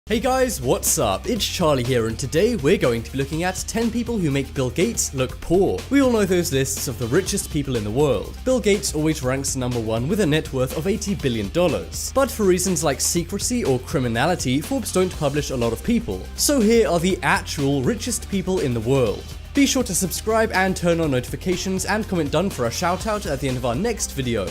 Hey guys, what's up? It's Charlie here, and today we're going to be looking at 10 people who make Bill Gates look poor. We all know those lists of the richest people in the world. Bill Gates always ranks number one with a net worth of $80 billion. But for reasons like secrecy or criminality, Forbes don't publish a lot of people. So here are the actual richest people in the world. Be sure to subscribe and turn on notifications and comment done for a shout out at the end of our next video.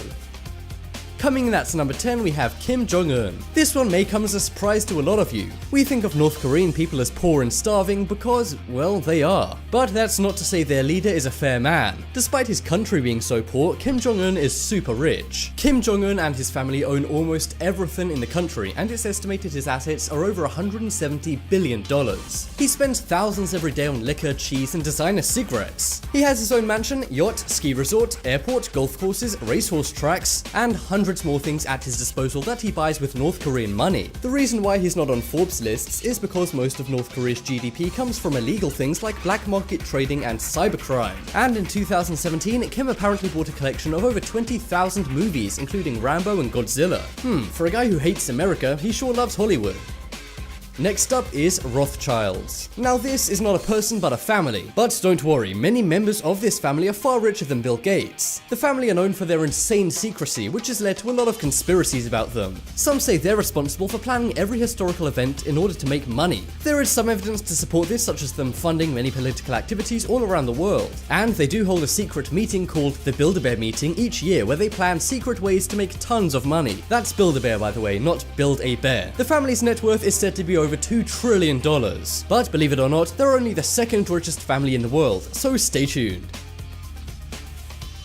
Coming in at number 10, we have Kim Jong-un. This one may come as a surprise to a lot of you. We think of North Korean people as poor and starving because, well, they are. But that's not to say their leader is a fair man. Despite his country being so poor, Kim Jong-un is super rich. Kim Jong-un and his family own almost everything in the country, and it's estimated his assets are over $170 billion. He spends thousands every day on liquor, cheese, and designer cigarettes. He has his own mansion, yacht, ski resort, airport, golf courses, racehorse tracks, and hundreds more things at his disposal that he buys with North Korean money. The reason why he's not on Forbes lists is because most of North Korea's GDP comes from illegal things like black market trading and cybercrime. And in 2017, Kim apparently bought a collection of over 20,000 movies, including Rambo and Godzilla. For a guy who hates America, he sure loves Hollywood. Next up is Rothschilds. Now this is not a person but a family. But don't worry, many members of this family are far richer than Bill Gates. The family are known for their insane secrecy, which has led to a lot of conspiracies about them. Some say they're responsible for planning every historical event in order to make money. There is some evidence to support this, such as them funding many political activities all around the world. And they do hold a secret meeting called the Build-A-Bear meeting each year where they plan secret ways to make tons of money. That's Build-A-Bear, by the way, not Build a Bear. The family's net worth is said to be over $2 trillion. But believe it or not, they're only the second richest family in the world, so stay tuned.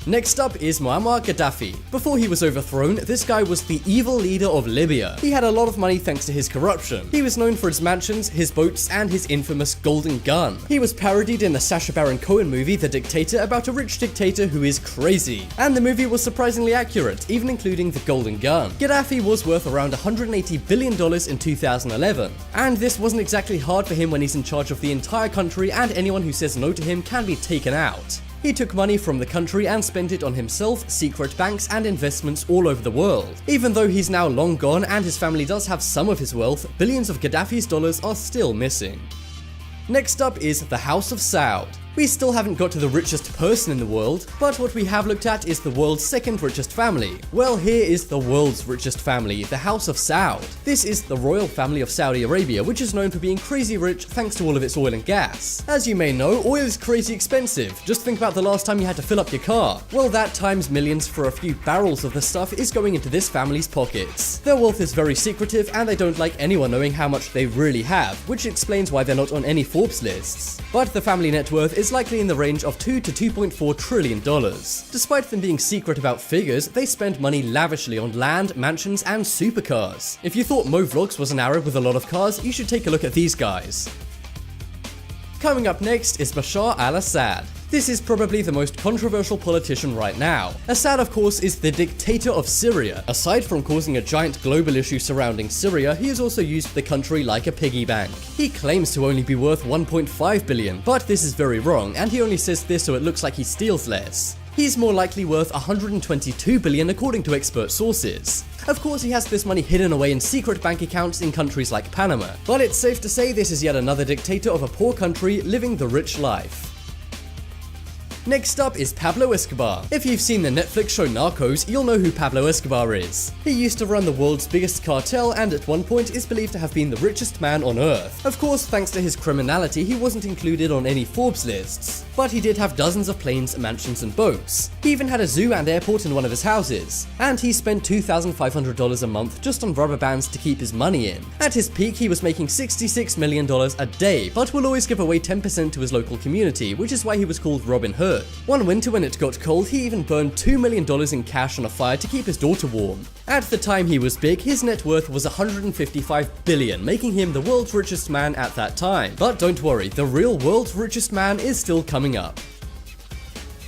Next up is Muammar Gaddafi. Before he was overthrown, this guy was the evil leader of Libya. He had a lot of money thanks to his corruption. He was known for his mansions, his boats, and his infamous golden gun. He was parodied in the Sacha Baron Cohen movie The Dictator about a rich dictator who is crazy. And the movie was surprisingly accurate, even including the golden gun. Gaddafi was worth around $180 billion in 2011. And this wasn't exactly hard for him when he's in charge of the entire country, and anyone who says no to him can be taken out. He took money from the country and spent it on himself, secret banks, and investments all over the world. Even though he's now long gone and his family does have some of his wealth, billions of Gaddafi's dollars are still missing. Next up is the House of Saud. We still haven't got to the richest person in the world, but what we have looked at is the world's second richest family. Well, here is the world's richest family, the House of Saud. This is the royal family of Saudi Arabia, which is known for being crazy rich thanks to all of its oil and gas. As you may know, oil is crazy expensive. Just think about the last time you had to fill up your car. Well, that times millions for a few barrels of the stuff is going into this family's pockets. Their wealth is very secretive, and they don't like anyone knowing how much they really have, which explains why they're not on any Forbes lists. But the family net worth is likely in the range of $2 to $2.4 trillion. Despite them being secret about figures, they spend money lavishly on land, mansions, and supercars. If you thought Mo Vlogs was an Arab with a lot of cars, you should take a look at these guys. Coming up next is Bashar al-Assad. This is probably the most controversial politician right now. Assad, of course, is the dictator of Syria. Aside from causing a giant global issue surrounding Syria, he has also used the country like a piggy bank. He claims to only be worth $1.5 billion, but this is very wrong, and he only says this so it looks like he steals less. He's more likely worth $122 billion according to expert sources. Of course, he has this money hidden away in secret bank accounts in countries like Panama, but it's safe to say this is yet another dictator of a poor country living the rich life. Next up is Pablo Escobar. If you've seen the Netflix show Narcos, you'll know who Pablo Escobar is. He used to run the world's biggest cartel and at one point is believed to have been the richest man on earth. Of course, thanks to his criminality, he wasn't included on any Forbes lists. But he did have dozens of planes, mansions, and boats. He even had a zoo and airport in one of his houses. And he spent $2,500 a month just on rubber bands to keep his money in. At his peak, he was making $66 million a day, but will always give away 10% to his local community, which is why he was called Robin Hood. One winter when it got cold, he even burned $2 million in cash on a fire to keep his daughter warm. At the time he was big, his net worth was $155 billion, making him the world's richest man at that time. But don't worry, the real world's richest man is still coming up.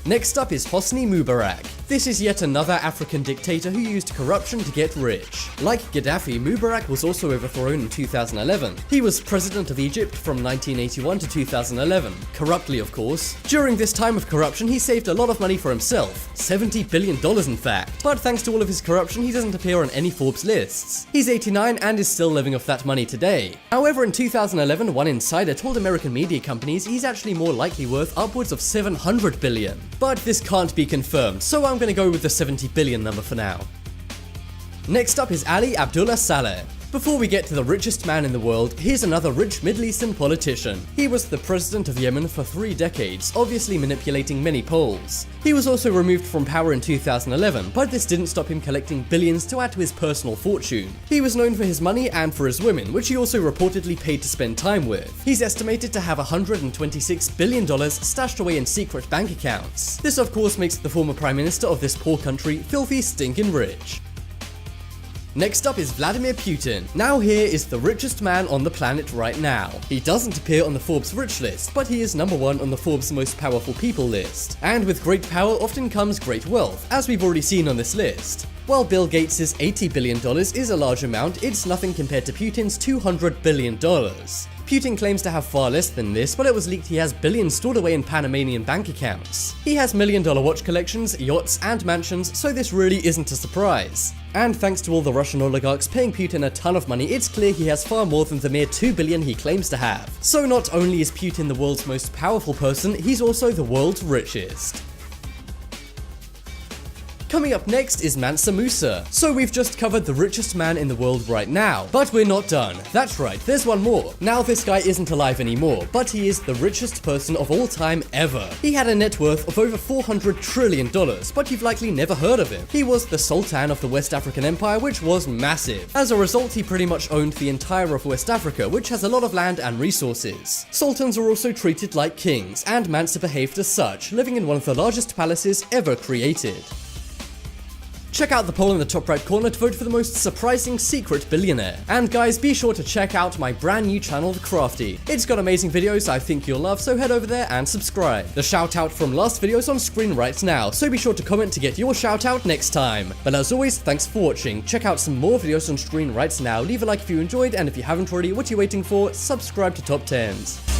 Next up is Hosni Mubarak. This is yet another African dictator who used corruption to get rich. Like Gaddafi, Mubarak was also overthrown in 2011. He was president of Egypt from 1981 to 2011, corruptly of course. During this time of corruption, he saved a lot of money for himself, $70 billion in fact. But thanks to all of his corruption, he doesn't appear on any Forbes lists. He's 89 and is still living off that money today. However, in 2011, one insider told American media companies he's actually more likely worth upwards of $700 billion. But this can't be confirmed, so I'm gonna go with the 70 billion number for now. Next up is Ali Abdullah Saleh. Before we get to the richest man in the world, here's another rich Middle Eastern politician. He was the president of Yemen for 3 decades, obviously manipulating many polls. He was also removed from power in 2011, but this didn't stop him collecting billions to add to his personal fortune. He was known for his money and for his women, which he also reportedly paid to spend time with. He's estimated to have $126 billion stashed away in secret bank accounts. This of course makes the former prime minister of this poor country filthy stinking rich. Next up is Vladimir Putin. Now here is the richest man on the planet right now. He doesn't appear on the Forbes rich list, but he is number 1 on the Forbes most powerful people list. And with great power often comes great wealth, as we've already seen on this list. While Bill Gates' $80 billion is a large amount, it's nothing compared to Putin's $200 billion. Putin claims to have far less than this, but it was leaked he has billions stored away in Panamanian bank accounts. He has million-dollar watch collections, yachts, and mansions, so this really isn't a surprise. And thanks to all the Russian oligarchs paying Putin a ton of money, it's clear he has far more than the mere $2 billion he claims to have. So not only is Putin the world's most powerful person, he's also the world's richest. Coming up next is Mansa Musa. So we've just covered the richest man in the world right now, but we're not done. That's right, there's one more. Now this guy isn't alive anymore, but he is the richest person of all time ever. He had a net worth of over $400 trillion, but you've likely never heard of him. He was the Sultan of the West African Empire, which was massive. As a result, he pretty much owned the entire of West Africa, which has a lot of land and resources. Sultans are also treated like kings, and Mansa behaved as such, living in one of the largest palaces ever created. Check out the poll in the top right corner to vote for the most surprising secret billionaire. And guys, be sure to check out my brand new channel, The Crafty. It's got amazing videos I think you'll love, so head over there and subscribe. The shout out from last video is on screen right now, so be sure to comment to get your shout out next time. But as always, thanks for watching. Check out some more videos on screen right now. Leave a like if you enjoyed, and if you haven't already, what are you waiting for? Subscribe to Top 10s.